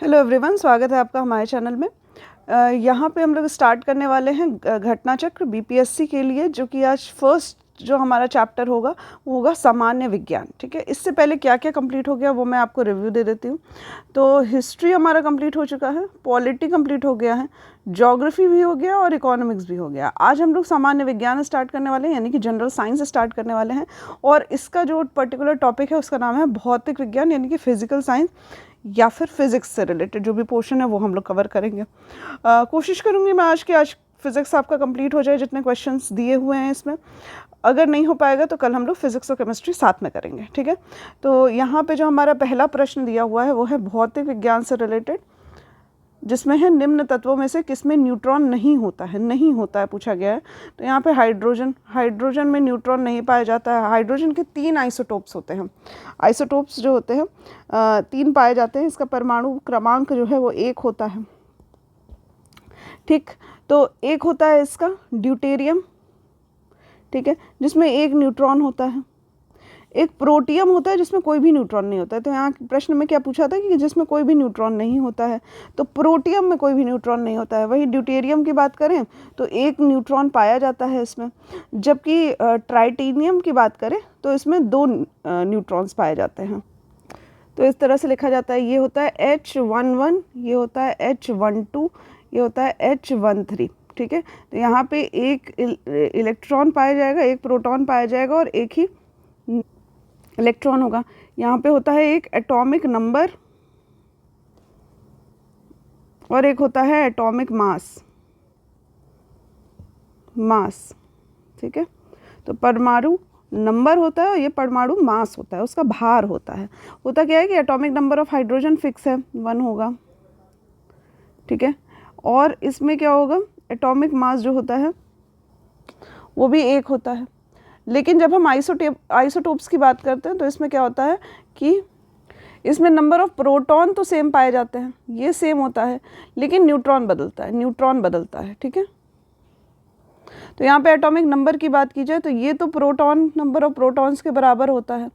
Hello everyone, स्वागत है आपका हमारे चैनल में। यहाँ पे हम लोग स्टार्ट करने वाले हैं घटना चक्र बीपीएससी के लिए, जो कि आज फर्स्ट जो हमारा चैप्टर होगा वो होगा सामान्य विज्ञान। ठीक है, इससे पहले क्या क्या कंप्लीट हो गया वो मैं आपको रिव्यू दे देती हूँ। तो हिस्ट्री हमारा कंप्लीट हो चुका है, पॉलिटी कंप्लीट हो गया है, ज्योग्राफी भी हो गया और इकोनॉमिक्स भी हो गया। आज हम लोग सामान्य विज्ञान स्टार्ट करने वाले हैं, यानी कि जनरल साइंस स्टार्ट करने वाले हैं। और इसका जो पर्टिकुलर टॉपिक है उसका नाम है भौतिक विज्ञान, यानी कि फिजिकल साइंस या फिर फिज़िक्स से रिलेटेड जो भी पोर्शन है वो हम लोग कवर करेंगे। कोशिश करूँगी मैं आज फिज़िक्स आपका कंप्लीट हो जाए, जितने क्वेश्चंस दिए हुए हैं इसमें। अगर नहीं हो पाएगा तो कल हम लोग फिज़िक्स और केमिस्ट्री साथ में करेंगे। ठीक है, तो यहाँ पे जो हमारा पहला प्रश्न दिया हुआ है वो है भौतिक विज्ञान से रिलेटेड, जिसमें है निम्न तत्वों में से किसमें न्यूट्रॉन नहीं होता है पूछा गया है। तो यहाँ पे हाइड्रोजन में न्यूट्रॉन नहीं पाया जाता है। हाइड्रोजन के 3 आइसोटोप्स होते हैं। आइसोटोप्स जो होते हैं 3 पाए जाते हैं। इसका परमाणु क्रमांक जो है वो 1 होता है। ठीक, तो एक होता है इसका ड्यूटेरियम, ठीक है, जिसमें 1 न्यूट्रॉन होता है। एक प्रोटियम होता है जिसमें कोई भी न्यूट्रॉन नहीं होता है। तो यहाँ प्रश्न में क्या पूछा था कि जिसमें कोई भी न्यूट्रॉन नहीं होता है, तो प्रोटियम में कोई भी न्यूट्रॉन नहीं होता है। वही ड्यूटेरियम की बात करें तो 1 न्यूट्रॉन पाया जाता है इसमें। जबकि ट्राइटेनियम की बात करें तो इसमें 2 न्यूट्रॉन्स पाए जाते हैं। तो इस तरह से लिखा जाता है। ये होता है H11, ये होता है H12, ये होता है H13। ठीक है, तो यहाँ पे 1 इलेक्ट्रॉन पाया जाएगा, 1 प्रोटॉन पाया जाएगा और 1 ही इलेक्ट्रॉन होगा। यहाँ पे होता है 1 एटॉमिक नंबर और 1 होता है एटॉमिक मास। ठीक है, तो परमाणु नंबर होता है और ये परमाणु मास होता है, उसका भार होता है। होता क्या है कि atomic number of hydrogen fix है, 1 होगा। ठीक है, और इसमें क्या होगा, एटॉमिक मास जो होता है वो भी 1 होता है। लेकिन जब हम आइसोटोप्स की बात करते हैं तो इसमें क्या होता है कि इसमें नंबर ऑफ प्रोटॉन तो सेम पाए जाते हैं, ये सेम होता है, लेकिन न्यूट्रॉन बदलता है। ठीक है, तो यहाँ पे एटॉमिक नंबर की बात की जाए तो ये तो प्रोटॉन नंबर ऑफ प्रोटॉन्स के बराबर होता है,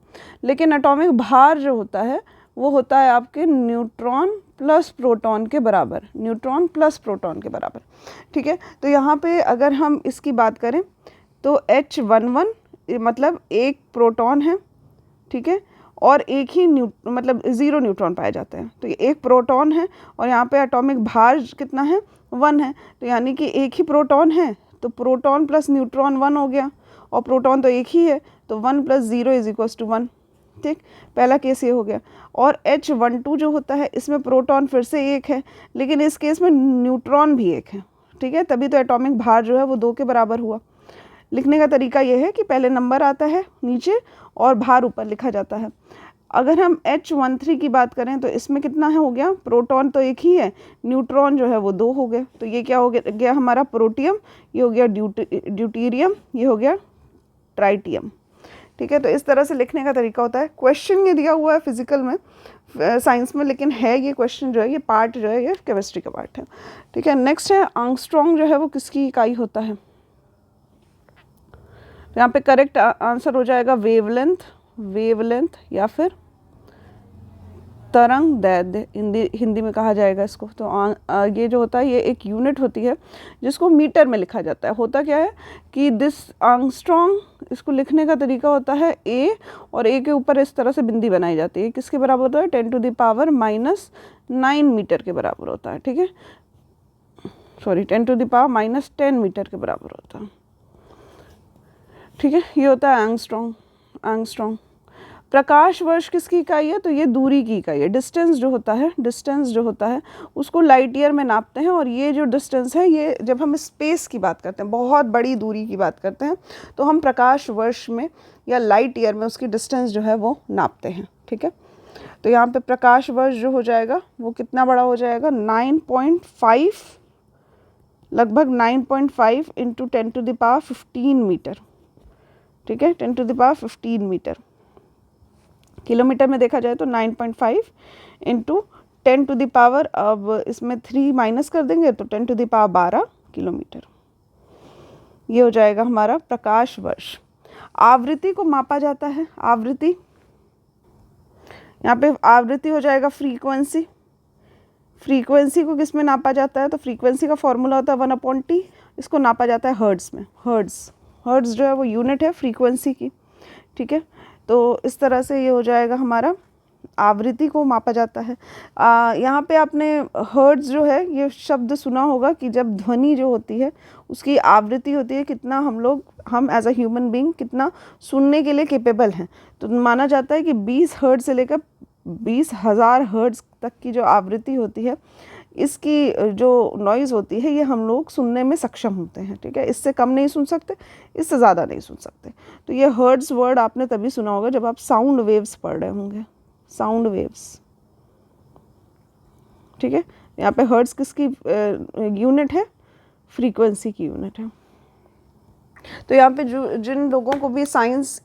लेकिन एटॉमिक भार जो होता है वो होता है आपके न्यूट्रॉन प्लस प्रोटॉन के बराबर। ठीक है, तो यहाँ पे अगर हम इसकी बात करें तो H11 मतलब 1 प्रोटॉन है, ठीक है, और 1 ही मतलब 0 न्यूट्रॉन पाए जाते हैं। तो ये 1 प्रोटॉन है और यहाँ पे एटॉमिक भार कितना है, 1 है। तो यानी कि 1 ही प्रोटॉन है, तो प्रोटॉन प्लस न्यूट्रॉन 1 हो गया, और प्रोटॉन तो 1 ही है, तो 1 + 0 = 1। ठीक, पहला केस ये हो गया। और H12 जो होता है इसमें प्रोटॉन फिर से 1 है, लेकिन इस केस में न्यूट्रॉन भी 1 है। ठीक है, तभी तो एटॉमिक भार जो है वो 2 के बराबर हुआ। लिखने का तरीका यह है कि पहले नंबर आता है नीचे और भार ऊपर लिखा जाता है। अगर हम H13 की बात करें तो इसमें कितना है, हो गया, प्रोटॉन तो 1 ही है, न्यूट्रॉन जो है वो 2 हो गए। तो ये क्या हो गया हमारा प्रोटियम, ये हो गया ड्यूटेरियम, ये हो गया ट्राइटियम। ठीक है, तो इस तरह से लिखने का तरीका होता है। क्वेश्चन ये दिया हुआ है फिजिकल में, साइंस में, लेकिन है ये क्वेश्चन जो है, ये पार्ट जो है ये केमिस्ट्री का पार्ट है। ठीक है, नेक्स्ट है एंगस्ट्रॉम जो है वो किसकी इकाई होता है। तो यहाँ पे करेक्ट आंसर हो जाएगा वेवलेंथ या फिर तरंग दैर्ध्य हिंदी में कहा जाएगा इसको। तो ये जो होता है ये एक यूनिट होती है जिसको मीटर में लिखा जाता है। होता क्या है कि दिस एंगस्ट्रॉम, इसको लिखने का तरीका होता है A, और A के ऊपर इस तरह से बिंदी बनाई जाती है। किसके बराबर होता है, 10⁻⁻9 मीटर के बराबर होता है। ठीक है, सॉरी 10⁻⁻10 मीटर के बराबर होता है। ठीक है, ये होता है एंगस्ट्रॉम। प्रकाश वर्ष किसकी इकाई है, तो ये दूरी की इकाई है। डिस्टेंस जो होता है उसको लाइट ईयर में नापते हैं, और ये जो डिस्टेंस है ये जब हम स्पेस की बात करते हैं, बहुत बड़ी दूरी की बात करते हैं, तो हम प्रकाश वर्ष में या लाइट ईयर में उसकी डिस्टेंस जो है वो नापते हैं। ठीक है, तो यहाँ पे प्रकाश वर्ष जो हो जाएगा वो कितना बड़ा हो जाएगा, 9.5, लगभग 9.5 × 10⁻15 मीटर। ठीक है, 10⁻15 मीटर। किलोमीटर में देखा जाए तो 9.5 × 10⁻, अब इसमें 3 माइनस कर देंगे तो 10⁻12 किलोमीटर। ये हो जाएगा हमारा प्रकाश वर्ष। आवृत्ति को मापा जाता है, आवृत्ति, यहाँ पे आवृत्ति हो जाएगा फ्रीक्वेंसी, फ्रीक्वेंसी को किस में नापा जाता है? तो फ्रीक्वेंसी का फॉर्मूला होता है 1/T, इसको नापा जाता है हर्ट्ज़ में। हर्ट्ज़ जो है वो यूनिट है फ्रीक्वेंसी की, ठीक है। तो इस तरह से ये हो जाएगा हमारा, आवृत्ति को मापा जाता है। यहाँ पे आपने हर्ट्ज़ जो है ये शब्द सुना होगा कि जब ध्वनि जो होती है उसकी आवृत्ति होती है, कितना हम एज अ ह्यूमन बीइंग कितना सुनने के लिए केपेबल हैं। तो माना जाता है कि 20 हर्ट्ज़ से लेकर 20,000 हर्ट्ज़ तक की जो आवृत्ति होती है, इसकी जो नॉइज़ होती है ये हम लोग सुनने में सक्षम होते हैं, ठीक है। इससे कम नहीं सुन सकते, इससे ज़्यादा नहीं सुन सकते। तो ये हर्ट्ज़ वर्ड आपने तभी सुना होगा जब आप साउंड वेव्स पढ़ रहे होंगे, साउंड वेव्स, ठीक है। यहाँ पे हर्ट्ज़ किसकी यूनिट है? फ्रीक्वेंसी की यूनिट है। तो यहाँ पे जिन लोगों को भी साइंस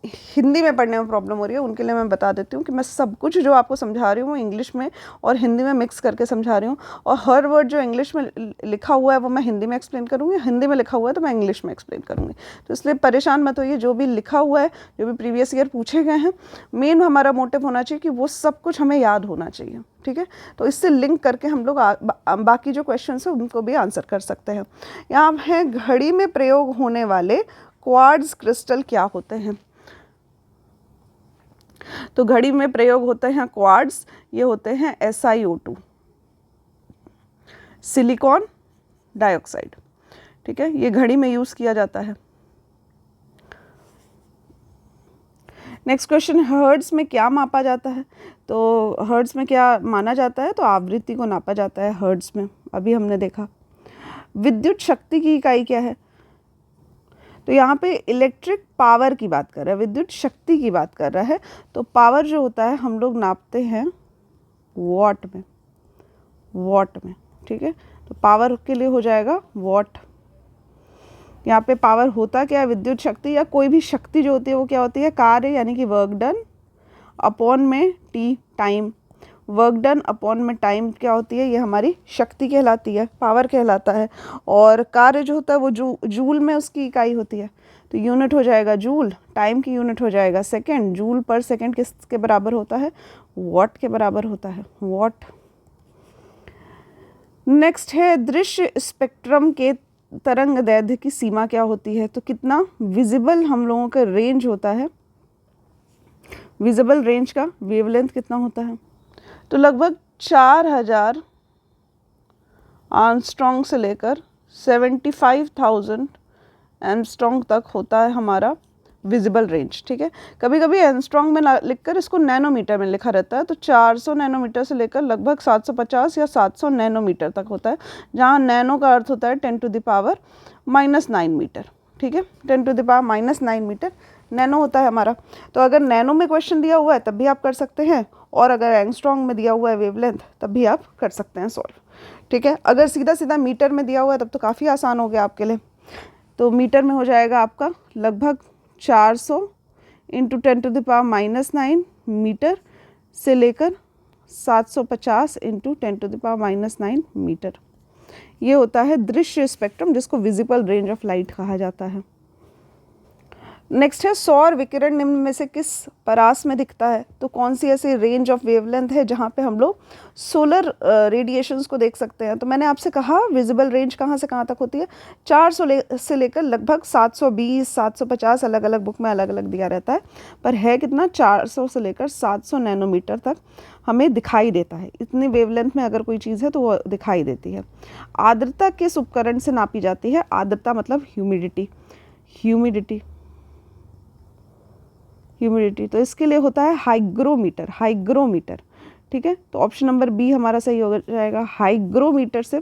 हिंदी में पढ़ने में प्रॉब्लम हो रही है उनके लिए मैं बता देती हूँ कि मैं सब कुछ जो आपको समझा रही हूँ वो इंग्लिश में और हिंदी में मिक्स करके समझा रही हूँ, और हर वर्ड जो इंग्लिश में लिखा हुआ है वो मैं हिंदी में एक्सप्लेन करूँगी, हिंदी में लिखा हुआ है तो मैं इंग्लिश में एक्सप्लेन करूँगी। तो इसलिए परेशान मत होइए, जो भी लिखा हुआ है, जो भी प्रीवियस ईयर पूछे गए हैं, मेन हमारा मोटिव होना चाहिए कि वो सब कुछ हमें याद होना चाहिए, ठीक है। तो इससे लिंक करके हम लोग बाकी जो क्वेश्चन है उनको भी आंसर कर सकते हैं। यहाँ है घड़ी में प्रयोग होने वाले क्वार्ट्ज क्रिस्टल क्या होते हैं? तो घड़ी में प्रयोग होते हैं क्वार्ट्ज, ये होते हैं SiO2, सिलिकॉन डाइऑक्साइड, ठीक है। ये घड़ी में यूज़ किया जाता है। नेक्स्ट क्वेश्चन, हर्ट्ज़ में क्या मापा जाता है? तो हर्ट्ज़ में क्या माना जाता है? तो आवृत्ति को नापा जाता है हर्ट्ज़ में, अभी हमने देखा। विद्युत शक्ति की इकाई क्या है? तो यहाँ पे इलेक्ट्रिक पावर की बात कर रहा है, विद्युत शक्ति की बात कर रहा है। तो पावर जो होता है हम लोग नापते हैं वॉट में, ठीक है। तो पावर के लिए हो जाएगा वॉट। यहाँ पे पावर होता क्या है? विद्युत शक्ति या कोई भी शक्ति जो होती है वो क्या होती है? कार्य यानी कि वर्क डन अपॉन में T, time. Work done upon में टाइम क्या होती है? ये हमारी शक्ति कहलाती है, पावर कहलाता है। और कार्य जो होता है वो जूल में उसकी इकाई होती है, तो यूनिट हो जाएगा जूल। टाइम की यूनिट हो जाएगा सेकंड। जूल पर सेकंड किसके बराबर होता है? वॉट के बराबर होता है, वॉट। नेक्स्ट है दृश्य स्पेक्ट्रम के तरंग दैर्ध्य की सीमा क्या होती है? तो कितना विजिबल हम लोगों का रेंज होता है, विजिबल रेंज का वेवलेंथ कितना होता है? तो लगभग 4000 आर्मस्ट्रॉन्ग से लेकर 75,000 एंगस्ट्रॉन्ग तक होता है हमारा विजिबल रेंज, ठीक है। कभी कभी एंगस्ट्रॉन्ग में लिखकर इसको नैनोमीटर में लिखा रहता है। तो 400 नैनोमीटर से लेकर लगभग 750 या 700 नैनोमीटर तक होता है, जहाँ नैनो का अर्थ होता है 10⁻⁹ मीटर, ठीक है। 10⁻⁹ मीटर नैनो होता है हमारा। तो अगर नैनो में क्वेश्चन दिया हुआ है तब भी आप कर सकते हैं, और अगर एंगस्ट्रॉन्ग में दिया हुआ है वेवलेंथ तब भी आप कर सकते हैं सॉल्व, ठीक है। अगर सीधा सीधा मीटर में दिया हुआ है तब तो काफ़ी आसान हो गया आपके लिए। तो मीटर में हो जाएगा आपका लगभग 400 इंटू 10⁻⁹ मीटर से लेकर 750 इंटू 10⁻⁹ मीटर। ये होता है दृश्य स्पेक्ट्रम, जिसको विजिबल रेंज ऑफ लाइट कहा जाता है। नेक्स्ट है सौर विकिरण निम्न में से किस परास में दिखता है? तो कौन सी ऐसी रेंज ऑफ वेवलेंथ है जहाँ पे हम लोग सोलर रेडिएशंस को देख सकते हैं? तो मैंने आपसे कहा विजिबल रेंज कहाँ से कहाँ तक होती है? 400 से लेकर लगभग 720 750, अलग अलग बुक में अलग अलग दिया रहता है, पर है कितना? 400 से लेकर 700 नैनोमीटर तक हमें दिखाई देता है। इतनी वेवलेंथ में अगर कोई चीज़ है तो वो दिखाई देती है। आर्द्रता किस उपकरण से नापी जाती है? आर्द्रता मतलब ह्यूमिडिटी। तो इसके लिए होता है हाइग्रोमीटर, ठीक है। तो ऑप्शन नंबर बी हमारा सही हो जाएगा, हाइग्रोमीटर से।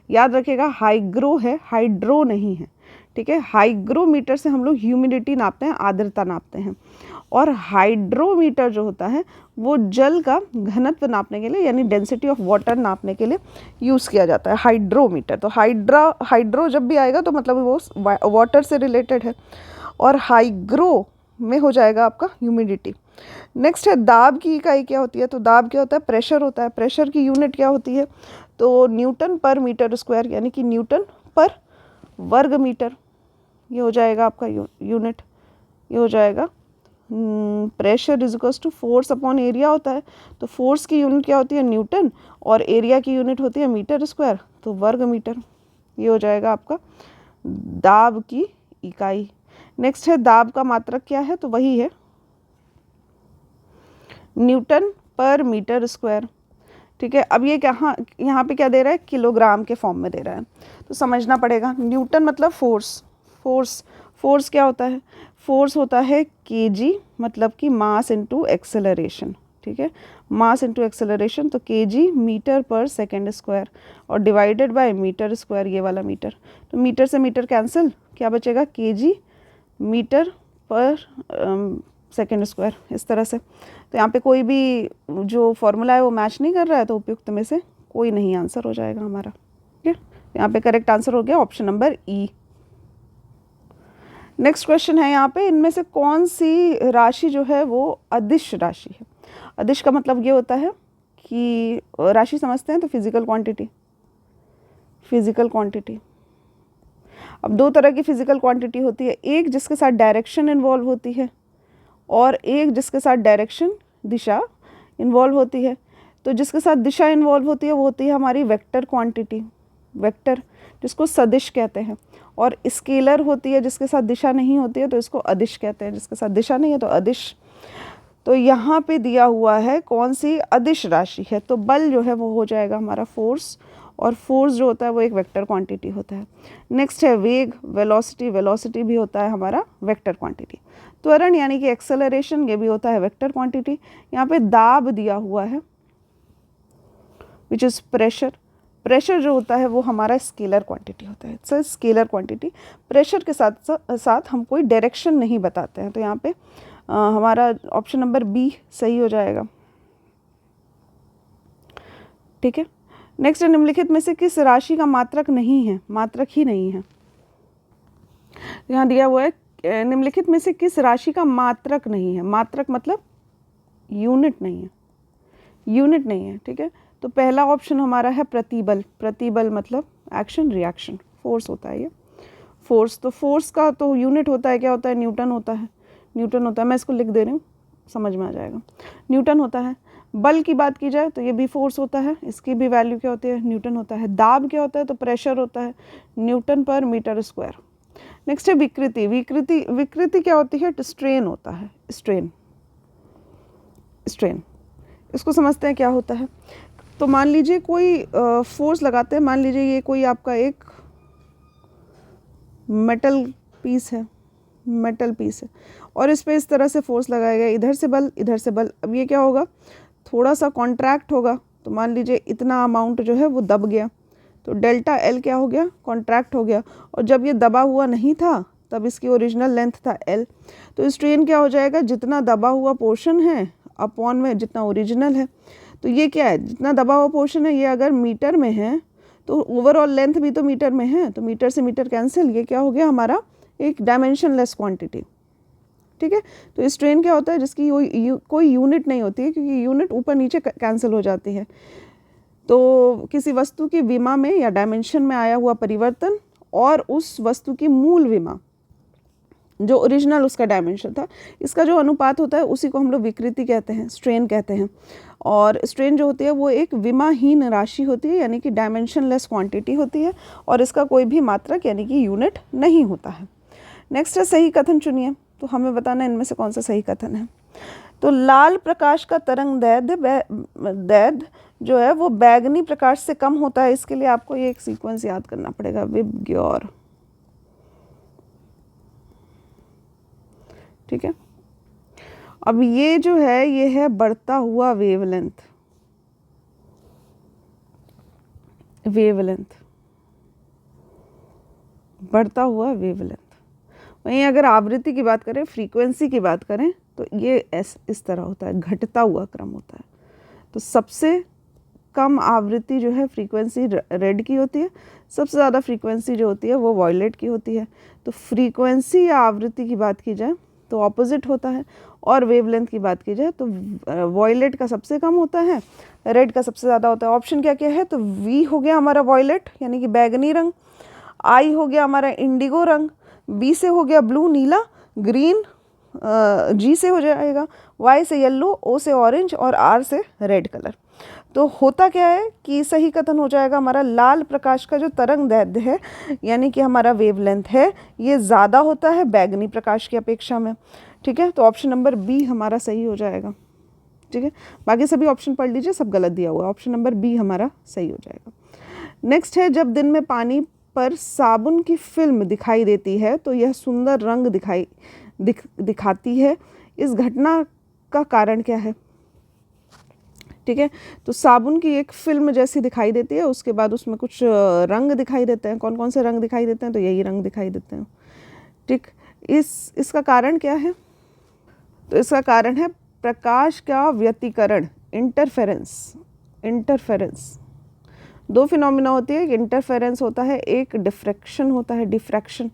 याद रखिएगा हाइग्रो है, हाइड्रो नहीं है, ठीक है। हाइग्रोमीटर से हम लोग ह्यूमिडिटी नापते हैं, आर्द्रता नापते हैं। और हाइड्रोमीटर जो होता है वो जल का घनत्व नापने के लिए, यानी डेंसिटी ऑफ वाटर नापने के लिए यूज़ किया जाता है हाइड्रोमीटर। तो हाइड्रो जब भी आएगा तो मतलब वो वाटर से रिलेटेड है, और हाइग्रो में हो जाएगा आपका ह्यूमिडिटी। नेक्स्ट है दाब की इकाई क्या होती है? तो दाब क्या होता है? प्रेशर होता है। प्रेशर की यूनिट क्या होती है? तो न्यूटन पर मीटर स्क्वायर, यानी कि न्यूटन पर वर्ग मीटर। ये हो जाएगा आपका यूनिट, ये हो जाएगा pressure is equals to force upon area होता है। तो फोर्स की यूनिट क्या होती है, न्यूटन, और एरिया की यूनिट होती है मीटर स्क्वायर, तो वर्ग मीटर। ये हो जाएगा आपका दाब की इकाई। नेक्स्ट है दाब का मात्रक क्या है, तो वही है न्यूटन पर मीटर स्क्वायर। ठीक है, अब ये कहाँ यहाँ पे क्या दे रहा है, किलोग्राम के फॉर्म में दे रहा है, तो समझना पड़ेगा। न्यूटन मतलब फोर्स, फोर्स क्या होता है, फोर्स होता है केजी, मतलब कि मास इनटू एक्सेलरेशन। ठीक है, मास इनटू एक्सेलरेशन, तो केजी मीटर पर सेकंड स्क्वायर और डिवाइडेड बाय मीटर स्क्वायर, ये वाला मीटर। तो मीटर से मीटर कैंसिल, क्या बचेगा, केजी मीटर पर सेकंड स्क्वायर, इस तरह से। तो यहाँ पे कोई भी जो फॉर्मूला है वो मैच नहीं कर रहा है, तो उपयुक्त में से कोई नहीं आंसर हो जाएगा हमारा। ठीक है, यहाँ पे करेक्ट आंसर हो गया ऑप्शन नंबर ई। नेक्स्ट क्वेश्चन है यहाँ पे, इनमें से कौन सी राशि जो है वो अदिश राशि है। अदिश का मतलब ये होता है कि राशि समझते हैं तो फिजिकल क्वांटिटी, फिजिकल क्वांटिटी। अब दो तरह की फिजिकल क्वांटिटी होती है, एक जिसके साथ डायरेक्शन इन्वॉल्व होती है और एक जिसके साथ डायरेक्शन दिशा इन्वॉल्व होती है। तो जिसके साथ दिशा इन्वॉल्व होती है वो होती है हमारी वेक्टर क्वांटिटी, वेक्टर, जिसको सदिश कहते हैं। और स्केलर होती है जिसके साथ दिशा नहीं होती है, तो इसको अदिश कहते हैं, जिसके साथ दिशा नहीं है तो अदिश। तो यहाँ पे दिया हुआ है कौन सी अदिश राशि है, तो बल जो है वो हो जाएगा हमारा फोर्स, और फोर्स जो होता है वो एक वेक्टर क्वांटिटी होता है। नेक्स्ट है वेग, वेलोसिटी, वेलोसिटी भी होता है हमारा वेक्टर क्वांटिटी। त्वरण यानी कि एक्सेलरेशन, ये भी होता है वेक्टर क्वांटिटी। यहाँ पे दाब दिया हुआ है विच इज़ प्रेशर, प्रेशर जो होता है वो हमारा स्केलर क्वांटिटी होता है, it's a scalar quantity. Pressure के साथ साथ हम कोई डायरेक्शन नहीं बताते हैं, तो यहाँ पे हमारा ऑप्शन नंबर बी सही हो जाएगा। ठीक है, नेक्स्ट है निम्नलिखित में से किस राशि का मात्रक नहीं है, मात्रक ही नहीं है। यहाँ दिया हुआ है निम्नलिखित में से किस राशि का मात्रक नहीं है, मात्रक मतलब यूनिट नहीं है, यूनिट नहीं है। ठीक है, तो पहला ऑप्शन हमारा है प्रतिबल, प्रतिबल मतलब एक्शन रिएक्शन, फोर्स होता है ये, फोर्स। तो फोर्स का तो यूनिट होता है, क्या होता है, न्यूटन होता है, न्यूटन होता है। मैं इसको लिख दे रही हूँ, समझ में आ जाएगा, न्यूटन होता है। बल की बात की जाए तो ये भी फोर्स होता है, इसकी भी वैल्यू क्या होती है, न्यूटन होता है। दाब क्या होता है, तो प्रेशर होता है, न्यूटन पर मीटर स्क्वायर। नेक्स्ट है विकृति, विकृति, विकृति क्या होती है, स्ट्रेन होता है, स्ट्रेन, स्ट्रेन। इसको समझते हैं क्या होता है। तो मान लीजिए कोई फोर्स लगाते हैं, मान लीजिए ये कोई आपका एक मेटल पीस है, मेटल पीस है, और इस पे इस तरह से फोर्स लगाया गया, इधर से बल, इधर से बल। अब ये क्या होगा, थोड़ा सा कॉन्ट्रैक्ट होगा, तो मान लीजिए इतना अमाउंट जो है वो दब गया, तो डेल्टा एल क्या हो गया, कॉन्ट्रैक्ट हो गया। और जब ये दबा हुआ नहीं था तब इसकी ओरिजिनल लेंथ था एल, तो स्ट्रेन क्या हो जाएगा, जितना दबा हुआ पोर्शन है अपॉन में जितना ओरिजिनल है। तो ये क्या है, जितना दबा हुआ पोर्शन है ये अगर मीटर में है तो ओवरऑल लेंथ भी तो मीटर में है, तो मीटर से मीटर कैंसिल, ये क्या हो गया हमारा एक डायमेंशनलेस क्वांटिटी। ठीक है, तो स्ट्रेन क्या होता है, जिसकी कोई यूनिट नहीं होती है, क्योंकि यूनिट ऊपर नीचे कैंसिल हो जाती है। तो किसी वस्तु की विमा में या डायमेंशन में आया हुआ परिवर्तन और उस वस्तु की मूल विमा जो ओरिजिनल उसका डायमेंशन था, इसका जो अनुपात होता है उसी को हम लोग विकृति कहते हैं, स्ट्रेन कहते हैं। और स्ट्रेन जो होती है वो एक विमाहीन राशि होती है, यानी कि डायमेंशनलेस क्वांटिटी होती है, और इसका कोई भी मात्रक यानी कि यूनिट नहीं होता है। नेक्स्ट है सही कथन चुनिए, तो हमें बताना इनमें से कौन सा सही कथन है। तो लाल प्रकाश का तरंग दैर्ध्य जो है वो बैगनी प्रकाश से कम होता है। इसके लिए आपको ये एक सीक्वेंस याद करना पड़ेगा, विबग्योर। ठीक है, अब ये जो है ये है बढ़ता हुआ वेवलेंथ, वेवलेंथ, बढ़ता हुआ वेवलेंथ। वहीं अगर आवृत्ति की बात करें, फ्रीक्वेंसी की बात करें, तो ये इस तरह होता है, घटता हुआ क्रम होता है। तो सबसे कम आवृत्ति जो है फ्रीक्वेंसी रेड की होती है, सबसे ज़्यादा फ्रीक्वेंसी जो होती है वो वॉयलेट की होती है। तो फ्रीक्वेंसी या आवृत्ति की बात की जाए तो ऑपोजिट होता है, और वेवलेंथ की बात की जाए तो वॉयलेट का सबसे कम होता है, रेड का सबसे ज़्यादा होता है। ऑप्शन क्या क्या है, तो वी हो गया हमारा वॉयलेट यानी कि बैगनी रंग, आई हो गया हमारा इंडिगो रंग, बी से हो गया ब्लू नीला, ग्रीन G से हो जाएगा, Y से येलो, O से ऑरेंज और R से रेड कलर। तो होता क्या है कि सही कथन हो जाएगा हमारा लाल प्रकाश का जो तरंग दैर्ध्य है यानी कि हमारा वेवलेंथ है ये ज़्यादा होता है बैगनी प्रकाश की अपेक्षा में। ठीक है, तो ऑप्शन नंबर बी हमारा सही हो जाएगा। ठीक है, बाकी सभी ऑप्शन पढ़ लीजिए, सब गलत दिया हुआ है, ऑप्शन नंबर बी हमारा सही हो जाएगा। नेक्स्ट है, जब दिन में पानी पर साबुन की फिल्म दिखाई देती है तो यह सुंदर रंग दिखाती है, इस घटना का कारण क्या है। ठीक है, तो साबुन की एक फिल्म जैसी दिखाई देती है, उसके बाद उसमें कुछ रंग दिखाई देते हैं। कौन कौन से रंग दिखाई देते हैं, तो यही रंग दिखाई देते हैं। ठीक, इसका कारण क्या है, तो इसका कारण है प्रकाश का व्यतिकरण, इंटरफेरेंस। दो फिनोमिना होती है, एक इंटरफेरेंस होता है, एक डिफ्रैक्शन होता है, डिफ्रैक्शन।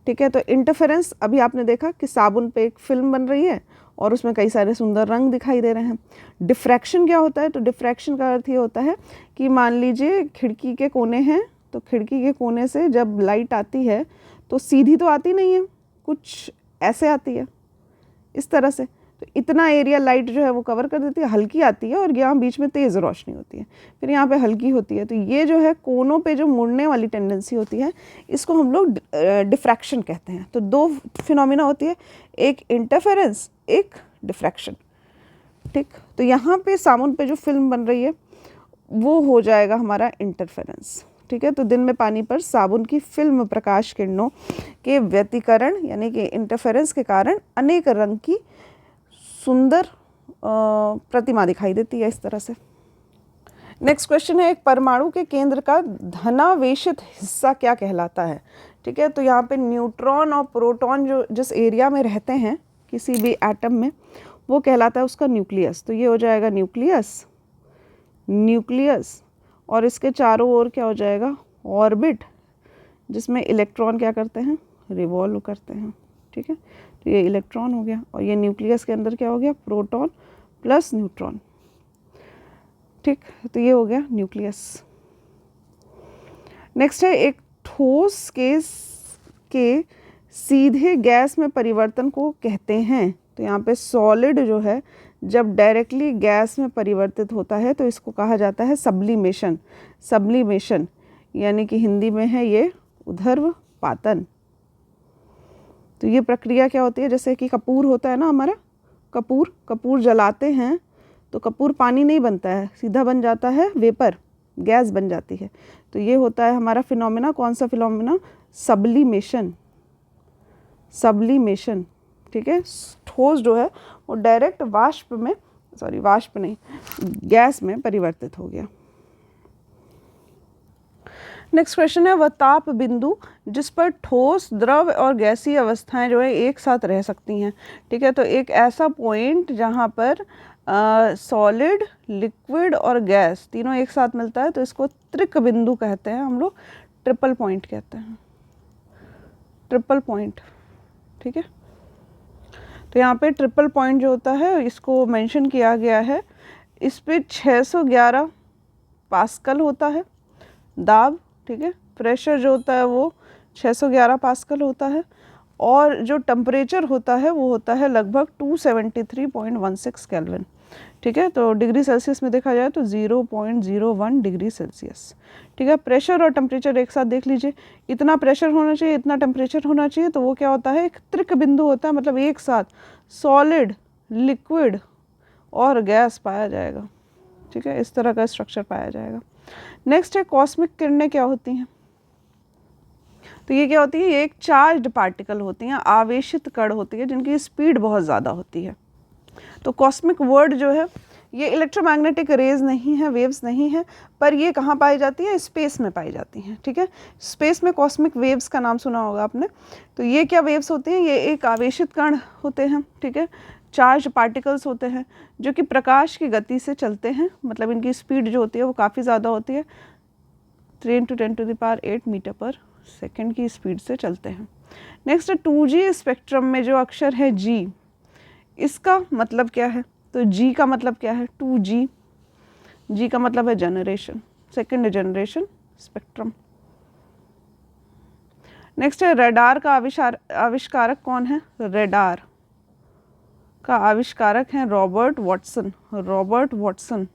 ठीक है, तो इंटरफेरेंस अभी आपने देखा कि साबुन पे एक फिल्म बन रही है और उसमें कई सारे सुंदर रंग दिखाई दे रहे हैं। डिफ्रैक्शन क्या होता है, तो डिफ्रैक्शन का अर्थ ये होता है कि मान लीजिए खिड़की के कोने हैं, तो खिड़की के कोने से जब लाइट आती है तो सीधी तो आती नहीं है, कुछ ऐसे आती है, इस तरह से। तो इतना एरिया लाइट जो है वो कवर कर देती है, हल्की आती है और यहाँ बीच में तेज़ रोशनी होती है, फिर यहाँ पे हल्की होती है। तो ये जो है कोनों पे जो मुड़ने वाली टेंडेंसी होती है इसको हम लोग डिफ्रैक्शन कहते हैं। तो दो फिनोमिना होती है, एक इंटरफेरेंस, एक डिफ्रैक्शन। ठीक, तो यहाँ पे साबुन पे जो फिल्म बन रही है वो हो जाएगा हमारा इंटरफेरेंस। ठीक है, तो दिन में पानी पर साबुन की फिल्म प्रकाश किरणों के व्यतिकरण यानी कि इंटरफेरेंस के कारण अनेक रंग की सुंदर प्रतिमा दिखाई देती है, इस तरह से। नेक्स्ट क्वेश्चन है, एक परमाणु के केंद्र का धनावेशित हिस्सा क्या कहलाता है। ठीक है, तो यहाँ पे न्यूट्रॉन और प्रोटॉन जो जिस एरिया में रहते हैं किसी भी एटम में वो कहलाता है उसका न्यूक्लियस। तो ये हो जाएगा न्यूक्लियस और इसके चारों ओर क्या हो जाएगा, ऑर्बिट, जिसमें इलेक्ट्रॉन क्या करते हैं, रिवॉल्व करते हैं। ठीक है, तो ये इलेक्ट्रॉन हो गया और ये न्यूक्लियस के अंदर क्या हो गया, प्रोटॉन प्लस न्यूट्रॉन। ठीक, तो ये हो गया न्यूक्लियस। नेक्स्ट है, एक ठोस के सीधे गैस में परिवर्तन को कहते हैं। तो यहाँ पे सॉलिड जो है जब डायरेक्टली गैस में परिवर्तित होता है तो इसको कहा जाता है सब्लिमेशन यानी कि हिंदी में है ये ऊर्ध्वपातन। तो ये प्रक्रिया क्या होती है, जैसे कि कपूर होता है ना हमारा, कपूर जलाते हैं तो कपूर पानी नहीं बनता है, सीधा बन जाता है वेपर, गैस बन जाती है। तो ये होता है हमारा फिनोमेना, कौन सा फिनोमेना, सब्लिमेशन। ठीक है, ठोस जो है वो डायरेक्ट गैस में परिवर्तित हो गया। नेक्स्ट क्वेश्चन है, वह ताप बिंदु जिस पर ठोस, द्रव और गैसीय अवस्थाएं जो है एक साथ रह सकती हैं। ठीक है, तो एक ऐसा पॉइंट जहाँ पर सॉलिड, लिक्विड और गैस तीनों एक साथ मिलता है तो इसको त्रिक बिंदु कहते हैं हम लोग, ट्रिपल पॉइंट कहते हैं, ट्रिपल पॉइंट। ठीक है, तो यहाँ पे ट्रिपल पॉइंट जो होता है इसको मेंशन किया गया है, इस पे 611 पास्कल होता है दाब। ठीक है, प्रेशर जो होता है वो 611 पास्कल होता है और जो टेम्परेचर होता है वो होता है लगभग 273.16 केल्विन। ठीक है, तो डिग्री सेल्सियस में देखा जाए तो 0.01 डिग्री सेल्सियस। ठीक है, प्रेशर और टेम्परेचर एक साथ देख लीजिए, इतना प्रेशर होना चाहिए, इतना टेम्परेचर होना चाहिए, तो वो क्या होता है, एक त्रिक बिंदु होता है, मतलब एक साथ सॉलिड, लिक्विड और गैस पाया जाएगा। ठीक है, इस तरह का स्ट्रक्चर पाया जाएगा। नेक्स्ट है, कॉस्मिक किरणें क्या होती हैं। तो ये क्या होती है, ये एक चार्ज्ड पार्टिकल होती हैं, आवेशित कण होती है जिनकी स्पीड बहुत ज़्यादा होती है। तो कॉस्मिक वर्ड जो है ये इलेक्ट्रोमैग्नेटिक रेज नहीं है, वेव्स नहीं है, पर ये कहाँ पाई जाती है, स्पेस में पाई जाती हैं। ठीक है, स्पेस में कॉस्मिक वेव्स का नाम सुना होगा आपने। तो ये क्या वेव्स होती हैं, ये एक आवेशित कण होते हैं। ठीक है, चार्ज पार्टिकल्स होते हैं जो कि प्रकाश की गति से चलते हैं, मतलब इनकी स्पीड जो होती है वो काफ़ी ज़्यादा होती है, 3 × 10⁸ मीटर पर सेकेंड की स्पीड से चलते हैं। नेक्स्ट 2G स्पेक्ट्रम में जो अक्षर है G, इसका मतलब क्या है, तो G का मतलब क्या है, 2G, G का मतलब है generation, second generation spectrum. Next है, रेडार का आविष्कारक कौन है, रेडार, का आविष्कारक हैं रॉबर्ट वॉटसन।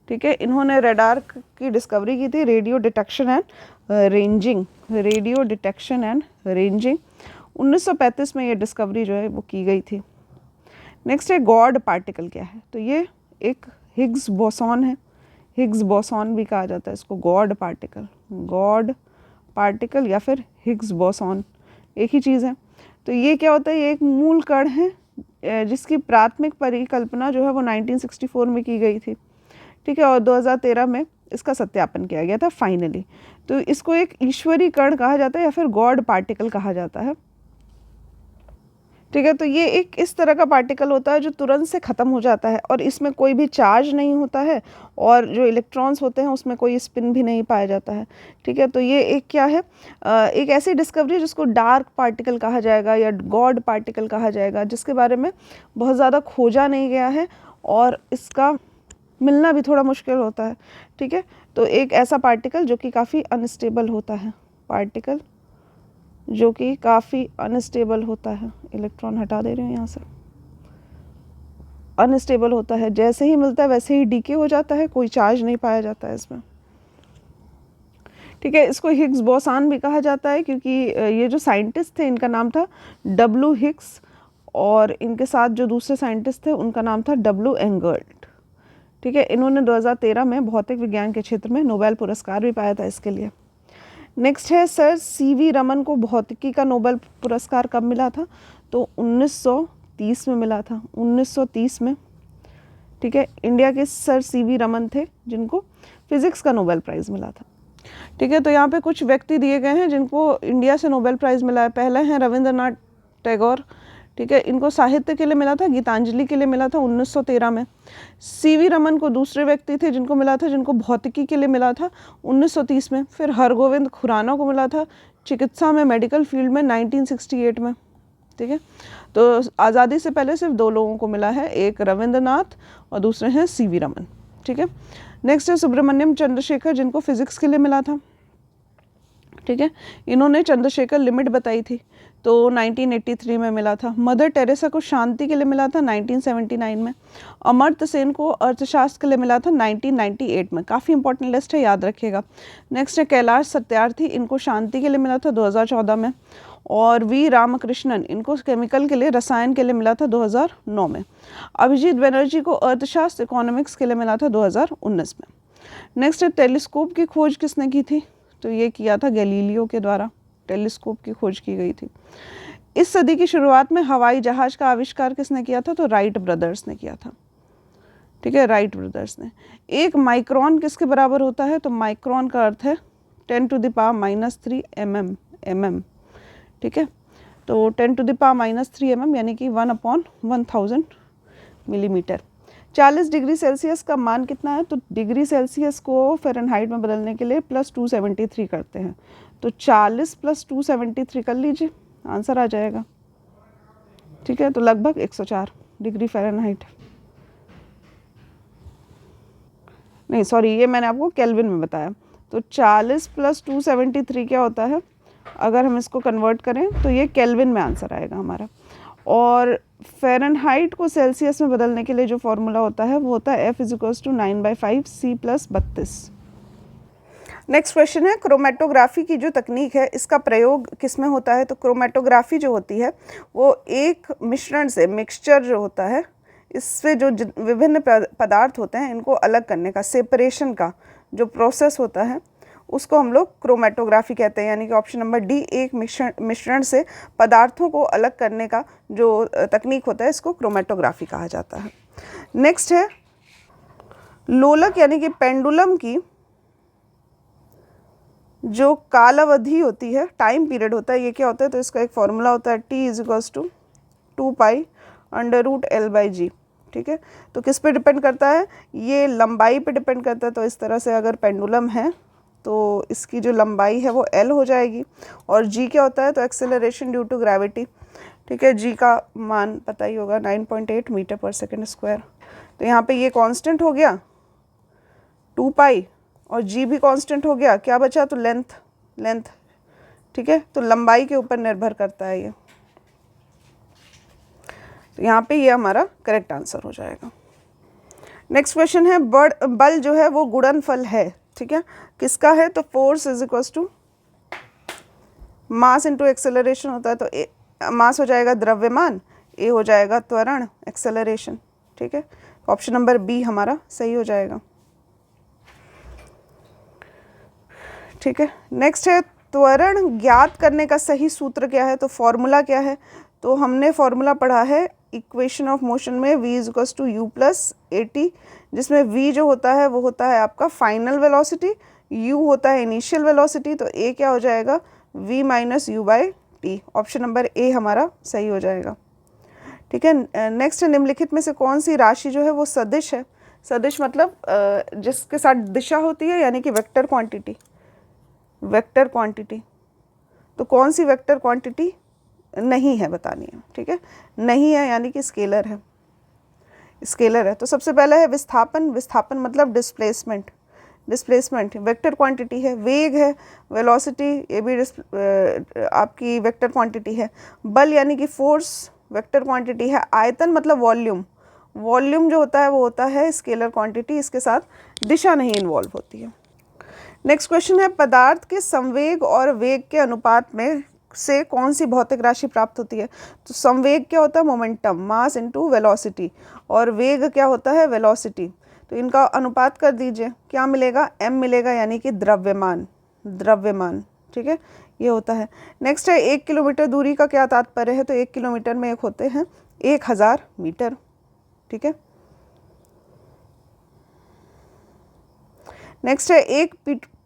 ठीक है, इन्होंने रडार की डिस्कवरी की थी, रेडियो डिटेक्शन एंड रेंजिंग। 1935 में ये डिस्कवरी जो है वो की गई थी। नेक्स्ट है गॉड पार्टिकल क्या है, तो ये एक हिग्स बोसॉन है, हिग्स बोसॉन भी कहा जाता है इसको, गॉड पार्टिकल या फिर हिग्स बोसॉन एक ही चीज़ है। तो ये क्या होता है, ये एक मूल कण है जिसकी प्राथमिक परिकल्पना जो है वो 1964 में की गई थी। ठीक है, और 2013 में इसका सत्यापन किया गया था फाइनली। तो इसको एक ईश्वरी कण कहा जाता है या फिर गॉड पार्टिकल कहा जाता है। ठीक है, तो ये एक इस तरह का पार्टिकल होता है जो तुरंत से ख़त्म हो जाता है और इसमें कोई भी चार्ज नहीं होता है और जो इलेक्ट्रॉन्स होते हैं उसमें कोई स्पिन भी नहीं पाया जाता है। ठीक है, तो ये एक क्या है, एक ऐसी डिस्कवरी जिसको डार्क पार्टिकल कहा जाएगा या गॉड पार्टिकल कहा जाएगा, जिसके बारे में बहुत ज़्यादा खोजा नहीं गया है और इसका मिलना भी थोड़ा मुश्किल होता है। ठीक है, तो एक ऐसा पार्टिकल जो कि काफ़ी अनस्टेबल होता है, इलेक्ट्रॉन हटा दे रही हूँ यहाँ से, अनस्टेबल होता है, जैसे ही मिलता है वैसे ही डीके हो जाता है, कोई चार्ज नहीं पाया जाता है इसमें। ठीक है, इसको हिग्स बोसॉन भी कहा जाता है क्योंकि ये जो साइंटिस्ट थे इनका नाम था डब्ल्यू हिग्स और इनके साथ जो दूसरे साइंटिस्ट थे उनका नाम था डब्ल्यू एंगर्ट। ठीक है, इन्होंने 2013 में भौतिक विज्ञान के क्षेत्र में नोबेल पुरस्कार भी पाया था इसके लिए। नेक्स्ट है सर सीवी रमन को भौतिकी का नोबेल पुरस्कार कब मिला था, तो 1930 में मिला था, 1930 में। ठीक है, इंडिया के सर सीवी रमन थे जिनको फिज़िक्स का नोबेल प्राइज़ मिला था। ठीक है, तो यहाँ पे कुछ व्यक्ति दिए गए हैं जिनको इंडिया से नोबेल प्राइज़ मिला है। पहले हैं रविंद्रनाथ टैगोर। ठीक है, इनको साहित्य के लिए मिला था, गीतांजलि के लिए मिला था 1913 में। सीवी रमन को दूसरे व्यक्ति थे जिनको मिला था, जिनको भौतिकी के लिए मिला था 1930 में। फिर हरगोविंद खुराना को मिला था चिकित्सा में, मेडिकल फील्ड में 1968 में। ठीक है, तो आज़ादी से पहले सिर्फ 2 लोगों को मिला है, एक रविंद्रनाथ और दूसरे हैं सीवी रमन। ठीक है, नेक्स्ट है सुब्रमण्यम चंद्रशेखर जिनको फिज़िक्स के लिए मिला था। ठीक है, इन्होंने चंद्रशेखर लिमिट बताई थी तो 1983 में मिला था। मदर टेरेसा को शांति के लिए मिला था 1979 में। अमर्त्य सेन को अर्थशास्त्र के लिए मिला था 1998 में। काफ़ी इंपॉर्टेंट लिस्ट है, याद रखिएगा। नेक्स्ट है कैलाश सत्यार्थी, इनको शांति के लिए मिला था 2014 में। और वी रामकृष्णन, इनको केमिकल के लिए, रसायन के लिए मिला था 2009 में। अभिजीत बनर्जी को अर्थशास्त्र इकोनॉमिक्स के लिए मिला था 2019 में। नेक्स्ट है टेलीस्कोप की खोज किसने की थी, तो ये किया था गैलीलियो के द्वारा, टेलीस्कोप की खोज की गई थी। इस सदी की शुरुआत में हवाई जहाज़ का आविष्कार किसने किया था, तो राइट ब्रदर्स ने किया था। ठीक है, राइट ब्रदर्स ने। एक माइक्रोन किसके बराबर होता है, तो माइक्रोन का अर्थ है 10⁻³ mm। ठीक है, तो 10⁻³ mm यानी कि 1/1000 मिलीमीटर। 40 डिग्री सेल्सियस का मान कितना है, तो डिग्री सेल्सियस को फ़ारेनहाइट में बदलने के लिए +273 करते हैं, तो 40 + 273 कर लीजिए, आंसर आ जाएगा। ठीक है, तो लगभग 104 डिग्री फ़ारेनहाइट। नहीं सॉरी, ये मैंने आपको केल्विन में बताया। तो 40 + 273 क्या होता है, अगर हम इसको कन्वर्ट करें तो ये केल्विन में आंसर आएगा हमारा। और फ़ारेनहाइट को सेल्सियस में बदलने के लिए जो फॉर्मूला होता है वो होता है F = 9/5 C + 32। नेक्स्ट क्वेश्चन है क्रोमेटोग्राफी की जो तकनीक है इसका प्रयोग किस में होता है, तो क्रोमेटोग्राफी जो होती है वो एक मिश्रण से, मिक्सचर जो होता है, इससे जो विभिन्न पदार्थ होते हैं इनको अलग करने का, सेपरेशन का जो प्रोसेस होता है उसको हम लोग क्रोमेटोग्राफी कहते हैं। यानी कि ऑप्शन नंबर डी, एक मिश्रण से पदार्थों को अलग करने का जो तकनीक होता है इसको क्रोमेटोग्राफी कहा जाता है। नेक्स्ट है लोलक यानी कि पेंडुलम की जो कालावधि होती है, टाइम पीरियड होता है, ये क्या होता है, तो इसका एक फॉर्मूला होता है T = 2π√L/g। ठीक है, तो किस पे डिपेंड करता है, ये लंबाई पे डिपेंड करता है। तो इस तरह से अगर पेंडुलम है तो इसकी जो लंबाई है वो L हो जाएगी। और G क्या होता है, तो एक्सेलरेशन ड्यू टू ग्रेविटी। ठीक है, G का मान पता ही होगा 9.8 मीटर/सेकंड²। तो यहाँ पे ये कांस्टेंट हो गया 2π और G भी कांस्टेंट हो गया, क्या बचा, तो लेंथ। ठीक है, तो लंबाई के ऊपर निर्भर करता है ये। तो यहाँ पे ये हमारा करेक्ट आंसर हो जाएगा। नेक्स्ट क्वेश्चन है बल जो है वो गुणनफल है, ठीक है, किसका है? तो force is equal to mass into acceleration होता है, तो मास हो जाएगा द्रव्यमान, ए हो जाएगा त्वरण एक्सेलरेशन, ठीक है। ऑप्शन नंबर बी हमारा सही हो जाएगा, ठीक है। नेक्स्ट है त्वरण ज्ञात करने का सही सूत्र क्या है? तो फॉर्मूला क्या है? तो हमने फॉर्मूला पढ़ा है इक्वेशन ऑफ मोशन में v is equal to u plus a t, जिसमें v जो होता है वो होता है आपका फाइनल वेलोसिटी, u होता है इनिशियल वेलोसिटी, तो a क्या हो जाएगा? v minus you by T. Option number A हमारा सही हो जाएगा, ठीक है। नेक्स्ट निम्नलिखित में से कौन सी राशि जो है वो सदिश है? सदिश मतलब जिसके साथ दिशा होती है, यानी कि वेक्टर क्वांटिटी, वेक्टर क्वांटिटी। तो कौन सी वेक्टर क्वांटिटी नहीं है बतानी है, ठीक है। नहीं है यानी कि स्केलर है, स्केलर है। तो सबसे पहला है विस्थापन, विस्थापन मतलब डिस्प्लेसमेंट, डिस्प्लेसमेंट वेक्टर क्वांटिटी है। वेग है, वेलोसिटी, ये भी आपकी वेक्टर क्वांटिटी है। बल यानी कि फोर्स, वेक्टर क्वांटिटी है। आयतन मतलब वॉल्यूम, वॉल्यूम जो होता है वो होता है स्केलर क्वांटिटी, इसके साथ दिशा नहीं इन्वॉल्व होती है। नेक्स्ट क्वेश्चन है पदार्थ के संवेग और वेग के अनुपात में से कौन सी भौतिक राशि प्राप्त होती है? तो संवेग क्या होता है? मोमेंटम, मास इनटू वेलोसिटी, और वेग क्या होता है? वेलोसिटी। तो इनका अनुपात कर दीजिए, क्या मिलेगा? m मिलेगा, यानी कि द्रव्यमान, द्रव्यमान, ठीक है, ये होता है। नेक्स्ट है 1 किलोमीटर दूरी का क्या तात्पर्य है? तो 1 किलोमीटर में एक होते हैं 1000 मीटर, ठीक है। नेक्स्ट है एक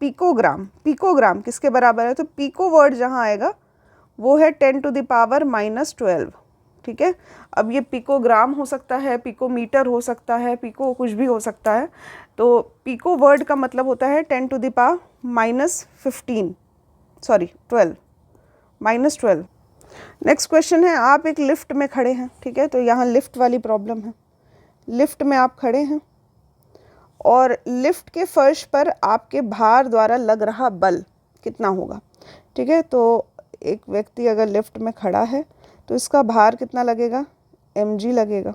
पिकोग्राम, पिकोग्राम किसके बराबर है? तो पिको वर्ड जहाँ आएगा वो है 10 टू द पावर -12, ठीक है। अब ये पिकोग्राम हो सकता है, पिकोमीटर हो सकता है, पिको कुछ भी हो सकता है। तो पिको वर्ड का मतलब होता है 10 to the power -15, sorry 12, -12। Next question है आप एक लिफ्ट में खड़े हैं, ठीक है, तो यहाँ लिफ्ट वाली प्रॉब्लम है। लिफ्ट में आप खड़े हैं और लिफ्ट के फर्श पर आपके भार द्वारा लग रहा बल कितना होगा, ठीक है। तो एक व्यक्ति अगर लिफ्ट में खड़ा है तो इसका भार कितना लगेगा? mg लगेगा,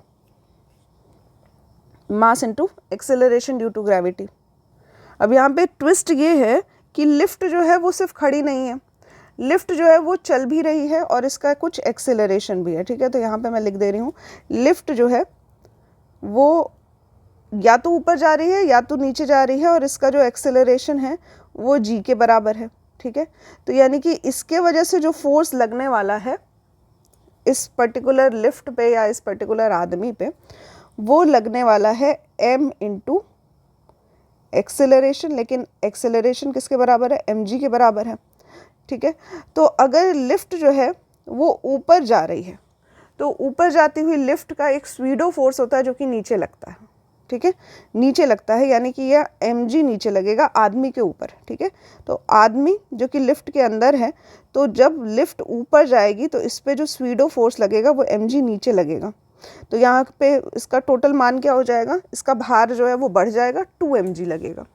mass into acceleration due to gravity. अब यहाँ पे ट्विस्ट ये है कि लिफ्ट जो है वो सिर्फ खड़ी नहीं है, लिफ्ट जो है वो चल भी रही है और इसका कुछ एक्सेलरेशन भी है, ठीक है। तो यहाँ पे मैं लिख दे रही हूँ लिफ्ट जो है वो या तो ऊपर जा रही है या तो नीचे जा रही है, और इसका जो एक्सेलरेशन है वो g के बराबर है, ठीक है। तो यानी कि इसके वजह से जो फोर्स लगने वाला है इस पर्टिकुलर लिफ्ट पे या इस पर्टिकुलर आदमी पे, वो लगने वाला है m इंटू एक्सेलरेशन, लेकिन एक्सेलरेशन किसके बराबर है? mg के बराबर है, ठीक है। तो अगर लिफ्ट जो है वो ऊपर जा रही है तो ऊपर जाती हुई लिफ्ट का एक स्वीडो फोर्स होता है जो कि नीचे लगता है, ठीक है, नीचे लगता है, यानी कि यह mg नीचे लगेगा आदमी के ऊपर, ठीक है। तो आदमी जो कि लिफ्ट के अंदर है, तो जब लिफ्ट ऊपर जाएगी तो इस पे जो स्वीडो फोर्स लगेगा वो mg नीचे लगेगा। तो यहाँ पे इसका टोटल मान क्या हो जाएगा? इसका भार जो है वो बढ़ जाएगा, 2 mg लगेगा,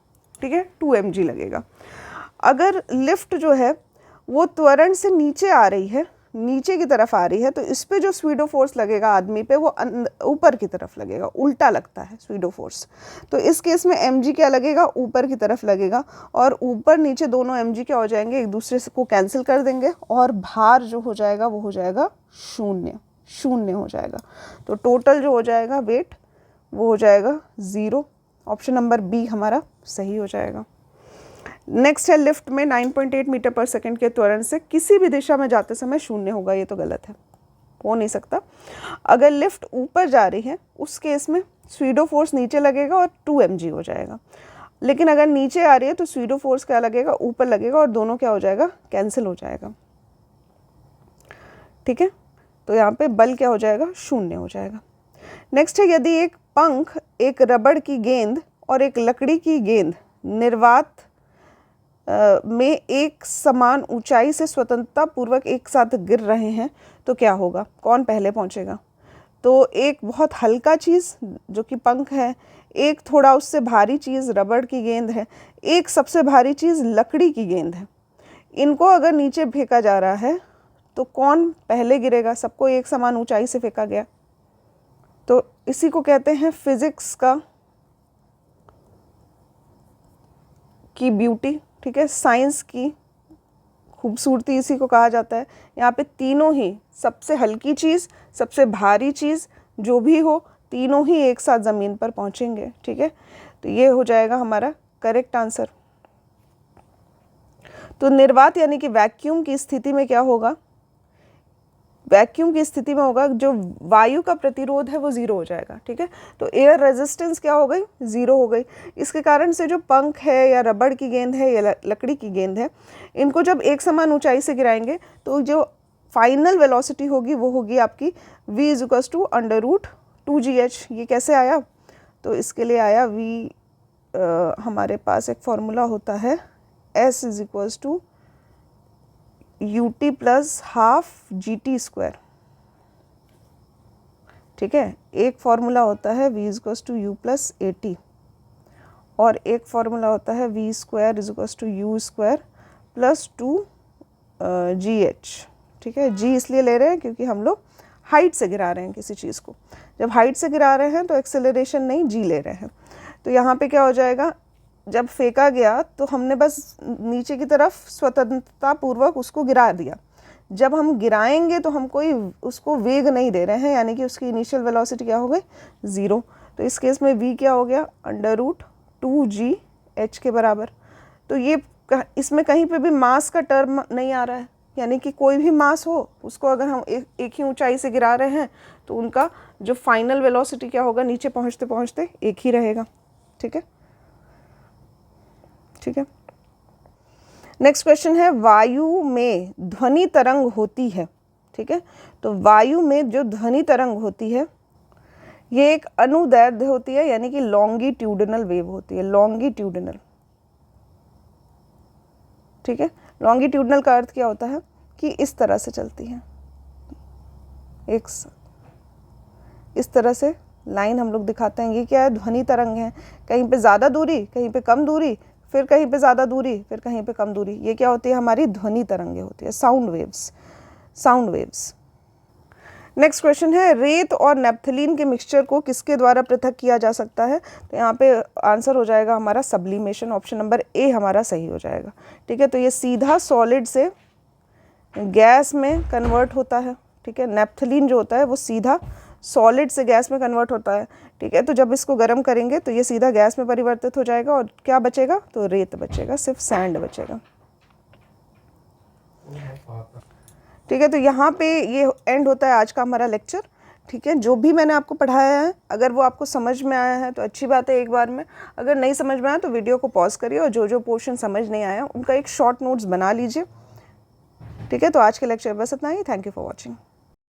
ठीक है, 2 mg लगेगा। अगर लिफ्ट जो है वो त्वरण से नीचे आ रही है, नीचे की तरफ आ रही है, तो इस पे जो स्वीडो फोर्स लगेगा आदमी पे वो ऊपर की तरफ लगेगा, उल्टा लगता है स्वीडो फोर्स। तो इस केस में mg क्या लगेगा? ऊपर की तरफ लगेगा, और ऊपर नीचे दोनों mg क्या हो जाएंगे? एक दूसरे से को कैंसिल कर देंगे, और भार जो हो जाएगा वो हो जाएगा शून्य, शून्य हो जाएगा। तो टोटल जो हो जाएगा वेट वो हो जाएगा 0। ऑप्शन नंबर बी हमारा सही हो जाएगा। नेक्स्ट है लिफ्ट में 9.8 मीटर पर सेकंड के त्वरण से किसी भी दिशा में जाते समय शून्य होगा, ये तो गलत है, हो नहीं सकता। अगर लिफ्ट ऊपर जा रही है उस केस में स्वीडो फोर्स नीचे लगेगा और 2 mg हो जाएगा, लेकिन अगर नीचे आ रही है तो स्वीडो फोर्स क्या लगेगा? ऊपर लगेगा, और दोनों क्या हो जाएगा? कैंसिल हो जाएगा, ठीक है। तो यहाँ पे बल क्या हो जाएगा? शून्य हो जाएगा। नेक्स्ट है यदि एक पंख, एक रबड़ की गेंद और एक लकड़ी की गेंद निर्वात में एक समान ऊंचाई से स्वतंत्रता पूर्वक एक साथ गिर रहे हैं तो क्या होगा? कौन पहले पहुंचेगा? तो एक बहुत हल्का चीज़ जो कि पंख है, एक थोड़ा उससे भारी चीज़ रबड़ की गेंद है, एक सबसे भारी चीज़ लकड़ी की गेंद है। इनको अगर नीचे फेंका जा रहा है तो कौन पहले गिरेगा? सबको एक समान ऊंचाई से फेंका गया, तो इसी को कहते हैं फिज़िक्स की ब्यूटी, ठीक है, साइंस की खूबसूरती इसी को कहा जाता है। यहाँ पे तीनों ही, सबसे हल्की चीज़, सबसे भारी चीज़ जो भी हो, तीनों ही एक साथ ज़मीन पर पहुँचेंगे, ठीक है। तो ये हो जाएगा हमारा करेक्ट आंसर। तो निर्वात यानी कि वैक्यूम की स्थिति में क्या होगा, वैक्यूम की स्थिति में होगा जो वायु का प्रतिरोध है वो ज़ीरो हो जाएगा, ठीक है। तो एयर रेजिस्टेंस क्या हो गई, ज़ीरो हो गई। इसके कारण से जो पंख है या रबड़ की गेंद है या लकड़ी की गेंद है, इनको जब एक समान ऊंचाई से गिराएंगे तो जो फाइनल वेलोसिटी होगी वो होगी आपकी v = √2gh। ये कैसे आया, तो इसके लिए आया v, हमारे पास एक फॉर्मूला होता है s = ut + ½ gt², ठीक है। एक फॉर्मूला होता है v = u + at और एक फॉर्मूला होता है v² = u² + 2gh, ठीक है। g इसलिए ले रहे हैं क्योंकि हम लोग हाइट से गिरा रहे हैं किसी चीज़ को। जब हाइट से गिरा रहे हैं तो एक्सेलरेशन नहीं, g ले रहे हैं। तो यहाँ पे क्या हो जाएगा, जब फेंका गया तो हमने बस नीचे की तरफ स्वतंत्रता पूर्वक उसको गिरा दिया। जब हम गिराएंगे तो हम कोई उसको वेग नहीं दे रहे हैं, यानी कि उसकी इनिशियल वेलोसिटी क्या हो गई, ज़ीरो। तो इस केस में v क्या हो गया, √2gh के बराबर। तो ये इसमें कहीं पे भी मास का टर्म नहीं आ रहा है, यानी कि कोई भी मास हो उसको अगर हम एक ही ऊंचाई से गिरा रहे हैं तो उनका जो फाइनल वेलोसिटी क्या होगा, नीचे पहुंचते पहुंचते एक ही रहेगा, ठीक है, ठीक है। नेक्स्ट क्वेश्चन है, वायु में ध्वनि तरंग होती है, ठीक है। तो वायु में जो ध्वनि तरंग होती है ये एक अनुदैर्ध्य होती है, यानी कि लॉन्गिट्यूडिनल वेव होती है, लॉन्गिट्यूडिनल, ठीक है। लॉन्गिट्यूडिनल का अर्थ क्या होता है कि इस तरह से चलती है, एक इस तरह से लाइन हम लोग दिखाते हैं। ये क्या है, ध्वनि तरंग है, कहीं पे ज़्यादा दूरी, कहीं पे कम दूरी, फिर कहीं पे ज़्यादा दूरी, फिर कहीं पे कम दूरी। ये क्या होती है, हमारी ध्वनि तरंगें होती है, sound waves, sound waves. Next question है, रेत और नेप्थलीन के मिक्सचर को किसके द्वारा पृथक किया जा सकता है। तो यहाँ पे आंसर हो जाएगा हमारा सब्लिमेशन, ऑप्शन नंबर ए हमारा सही हो जाएगा, ठीक है। तो ये सीधा सॉलिड से गैस में कन्वर्ट होता है, ठीक है। नेप्थलीन जो होता है वो सीधा सॉलिड से गैस में कन्वर्ट होता है, ठीक है। तो जब इसको गर्म करेंगे तो ये सीधा गैस में परिवर्तित हो जाएगा और क्या बचेगा, तो रेत बचेगा, सिर्फ सैंड बचेगा, ठीक है। तो यहाँ पे ये एंड होता है आज का हमारा लेक्चर, ठीक है। जो भी मैंने आपको पढ़ाया है अगर वो आपको समझ में आया है तो अच्छी बात है एक बार में, अगर नहीं समझ में आया तो वीडियो को पॉज करिए और जो जो पोर्शन समझ नहीं आया उनका एक शॉर्ट नोट्स बना लीजिए, ठीक है। तो आज के लेक्चर बस इतना ही। Thank you for watching.